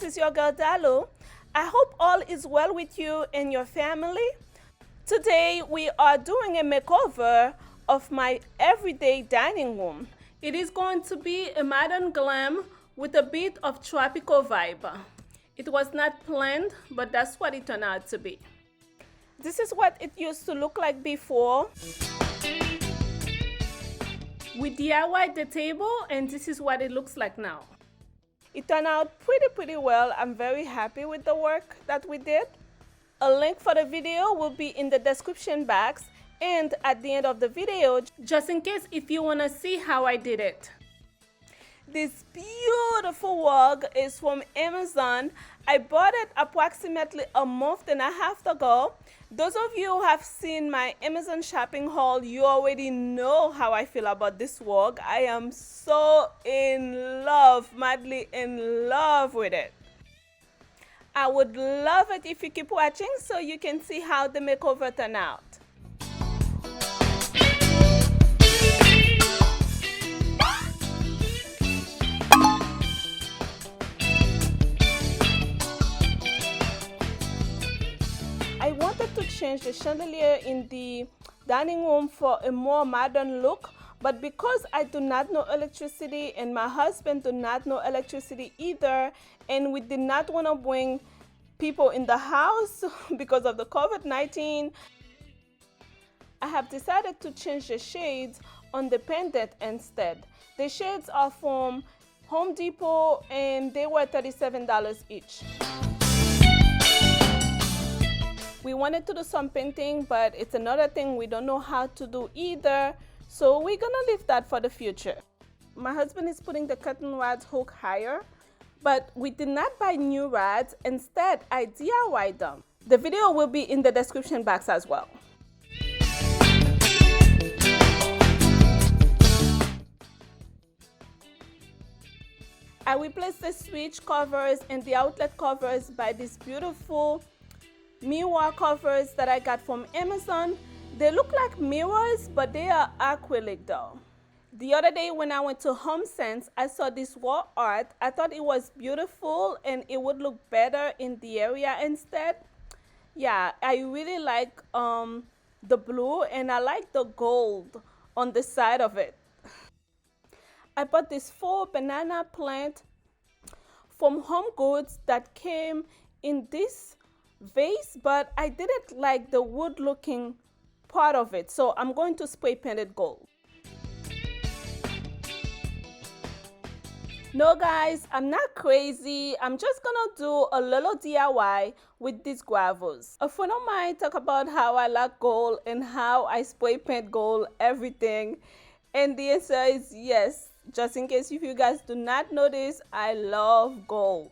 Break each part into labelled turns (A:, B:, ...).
A: this is your girl Dalu. I hope all is well with you and your family. Today we are doing a makeover of my everyday dining room. It is going to be a modern glam with a bit of tropical vibe. It was not planned, but that's what it turned out to be. This is what it used to look like before. We DIY'd the table and this is what it looks like now. It turned out pretty well. I'm very happy with the work that we did. A link for the video will be in the description box and at the end of the video, just in case if you want to see how I did it. This beautiful rug is from Amazon. I bought it approximately a month and a half ago. Those of you who have seen my Amazon shopping haul, you already know how I feel about this rug. I am so in love, madly in love with it. I would love it if you keep watching so you can see how the makeover turned out. I wanted to change the chandelier in the dining room for a more modern look, but because I do not know electricity and my husband do not know electricity either, and we did not want to bring people in the house because of the COVID-19, I have decided to change the shades on the pendant instead. The shades are from Home Depot and they were $37 each. We wanted to do some painting, but it's another thing we don't know how to do either, so we're gonna leave that for the future. My husband is putting the curtain rods hook higher, but we did not buy new rods. Instead, I DIY'd them. The video will be in the description box as well. I replaced the switch covers and the outlet covers by these beautiful mirror covers that I got from Amazon. They look like mirrors, but they are acrylic though. The other day when I went to HomeSense, I saw this wall art. I thought it was beautiful and it would look better in the area instead. Yeah, I really like the blue and I like the gold on the side of it. I bought this full banana plant from Home Goods that came in this vase, but I didn't like the wood looking part of it, so I'm going to spray paint it gold. No guys, I'm not crazy. I'm just gonna do a little DIY with these gravels. A friend of mine talked about how I like gold and how I spray paint gold everything, and the answer is yes. Just in case if you guys do not know this, I love gold.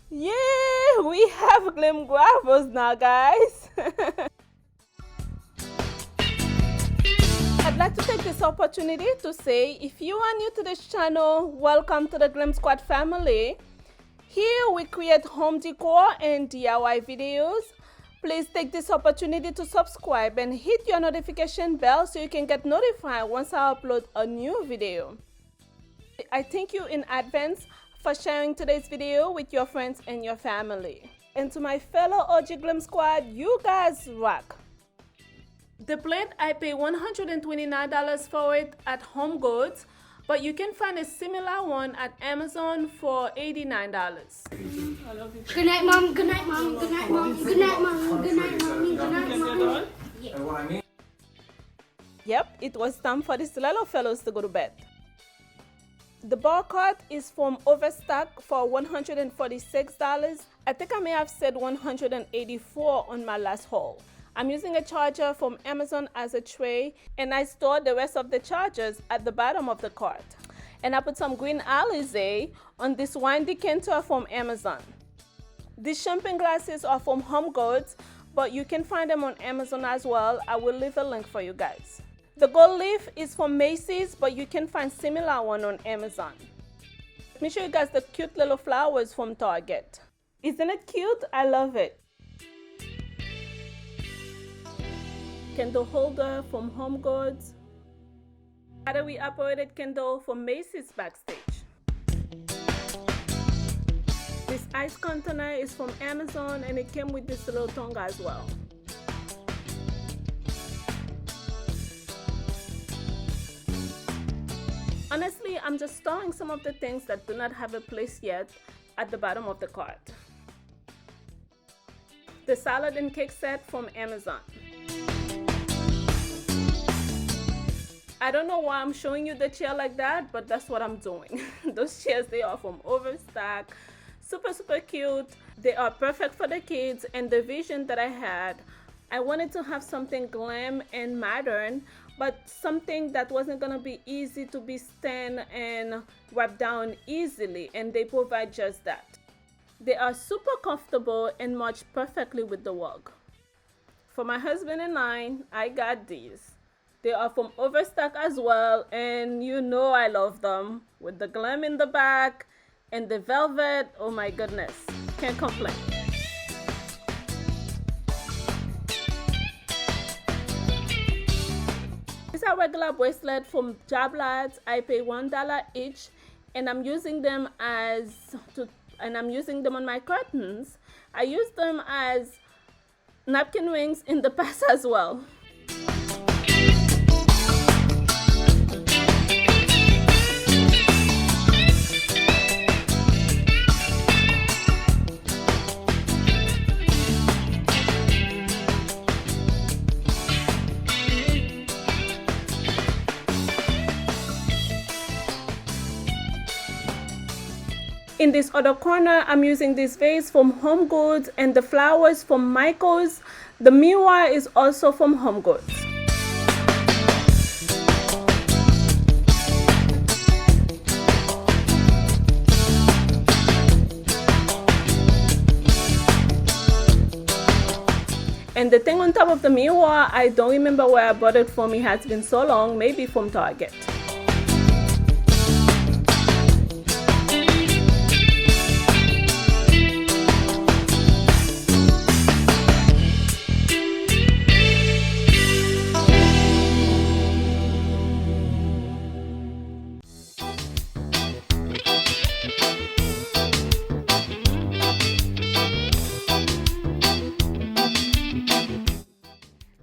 A: Yeah, we have glam gravels now, guys. I'd like to take this opportunity to say, if you are new to this channel, welcome to the Glam Squad family. Here we create home decor and DIY videos. Please take this opportunity to subscribe and hit your notification bell so you can get notified once I upload a new video. I thank you in advance for sharing today's video with your friends and your family. And to my fellow OG Glam Squad, you guys rock. The plant, I pay $129 for it at Home Goods, but you can find a similar one at Amazon for $89.
B: Good night, Mom. Good night, Mom. Good night, Mom. Good night, Mom. Good night, Mommy. Good night, Mommy. Yeah.
A: Yep, it was time for these little fellows to go to bed. The bar cart is from Overstock for $146. I think I may have said $184 on my last haul. I'm using a charger from Amazon as a tray, and I stored the rest of the chargers at the bottom of the cart. And I put some green Alizé on this wine decanter from Amazon. These champagne glasses are from Home Goods, but you can find them on Amazon as well. I will leave a link for you guys. The gold leaf is from Macy's, but you can find similar one on Amazon. Let me show you guys the cute little flowers from Target. Isn't it cute? I love it. Candle holder from Home Goods. Battery operated candle from Macy's backstage. ice container is from Amazon, and it came with this little tongue as well. Honestly, I'm just storing some of the things that do not have a place yet at the bottom of the cart. The salad and cake set from Amazon. I don't know why I'm showing you the chair like that, but that's what I'm doing. Those chairs, they are from Overstock. Super cute. They are perfect for the kids, and the vision that I had, I wanted to have something glam and modern, but something that wasn't gonna be easy to be stand and wipe down easily, and they provide just that. They are super comfortable and match perfectly with the rug. For my husband and I got these. They are from Overstock as well, and you know I love them. With the glam in the back and the velvet, oh my goodness, can't complain. These are regular bracelets from Jablads. I pay $1 each, and I'm using them on my curtains. I use them as napkin rings in the past as well. In this other corner, I'm using this vase from Home Goods and the flowers from Michael's. The mirror is also from Home Goods. And the thing on top of the mirror, I don't remember where I bought it from. It has been so long, maybe from Target.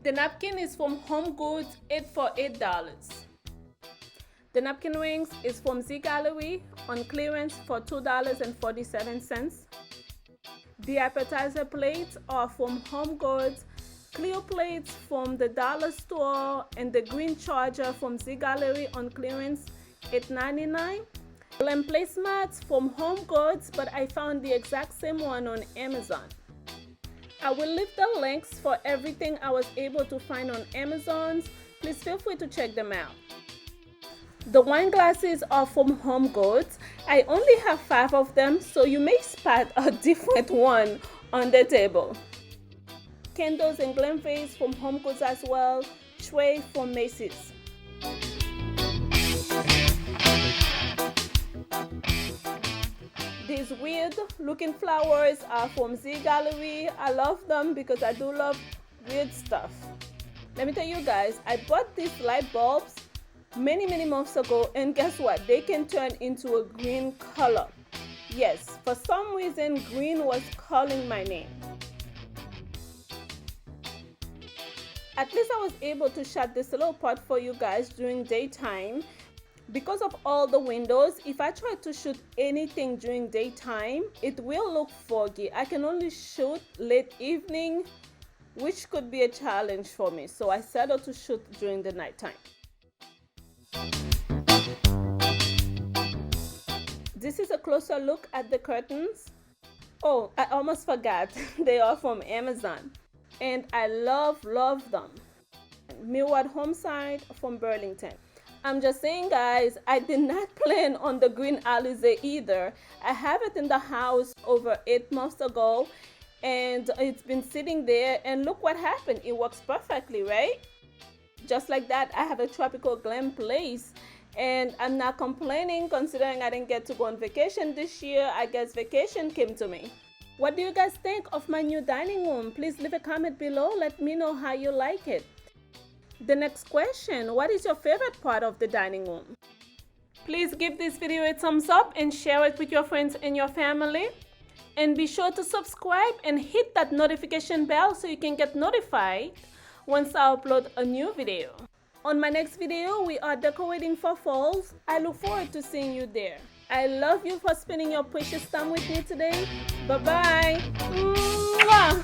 A: The napkin is from Home Goods, 8 for $8. The napkin rings is from Z Gallery on clearance for $2.47. The appetizer plates are from Home Goods, clear plates from the dollar store, and the green charger from Z Gallery on clearance, $8.99. Glam placemats from Home Goods, but I found the exact same one on Amazon. I will leave the links for everything I was able to find on Amazon. Please feel free to check them out. The wine glasses are from Home Goods. I only have 5 of them, so you may spot a different one on the table. Candles and glam vase from Home Goods as well. Tray from Macy's. These weird looking flowers are from Z Gallery. I love them because I do love weird stuff. Let me tell you guys, I bought these light bulbs many months ago, and guess what? They can turn into a green color. Yes, for some reason green was calling my name. At least I was able to shut this little part for you guys during daytime. Because of all the windows, if I try to shoot anything during daytime, it will look foggy. I can only shoot late evening, which could be a challenge for me. So I settled to shoot during the nighttime. This is a closer look at the curtains. Oh, I almost forgot. They are from Amazon. And I love them. Mirrored home side from Burlington. I'm just saying, guys, I did not plan on the green Alize either. I have it in the house over 8 months ago, and it's been sitting there, and look what happened. It works perfectly, right? Just like that, I have a tropical glam place, and I'm not complaining considering I didn't get to go on vacation this year. I guess vacation came to me. What do you guys think of my new dining room? Please leave a comment below. Let me know how you like it. The next question, what is your favorite part of the dining room? Please give this video a thumbs up and share it with your friends and your family. And be sure to subscribe and hit that notification bell so you can get notified once I upload a new video. On my next video, we are decorating for falls. I look forward to seeing you there. I love you for spending your precious time with me today. Bye-bye. Mwah!